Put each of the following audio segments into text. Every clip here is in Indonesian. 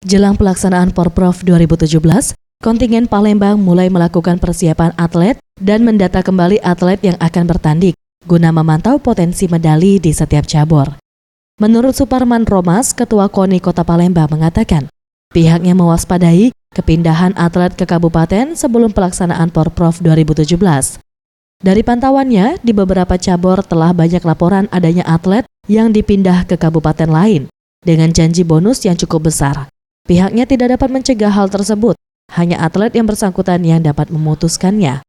Jelang pelaksanaan Porprov 2017, kontingen Palembang mulai melakukan persiapan atlet dan mendata kembali atlet yang akan bertanding guna memantau potensi medali di setiap cabur. Menurut Suparman Romas, Ketua KONI Kota Palembang mengatakan, pihaknya mewaspadai kepindahan atlet ke kabupaten sebelum pelaksanaan Porprov 2017. Dari pantauannya, di beberapa cabur telah banyak laporan adanya atlet yang dipindah ke kabupaten lain dengan janji bonus yang cukup besar. Pihaknya tidak dapat mencegah hal tersebut, hanya atlet yang bersangkutan yang dapat memutuskannya.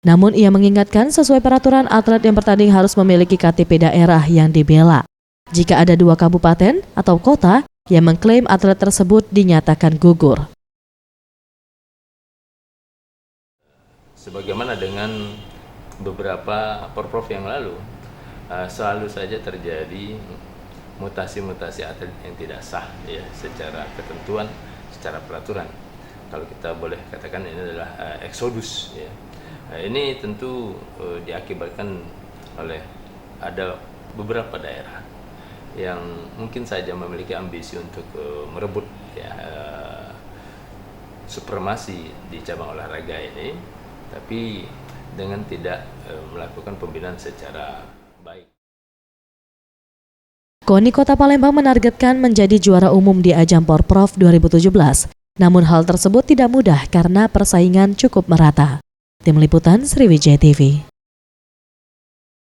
Namun ia mengingatkan sesuai peraturan atlet yang bertanding harus memiliki KTP daerah yang dibela. Jika ada 2 kabupaten atau kota yang mengklaim atlet tersebut dinyatakan gugur. Sebagaimana dengan beberapa Porprov yang lalu, selalu saja terjadi mutasi-mutasi atlet yang tidak sah ya, secara ketentuan, secara peraturan. Kalau kita boleh katakan ini adalah eksodus ya. Ini tentu diakibatkan oleh ada beberapa daerah yang mungkin saja memiliki ambisi untuk merebut ya, supremasi di cabang olahraga ini, tapi dengan tidak melakukan pembinaan secara baik. KONI Kota Palembang menargetkan menjadi juara umum di ajang Porprov 2017. Namun hal tersebut tidak mudah karena persaingan cukup merata. Tim Liputan Sriwijaya TV.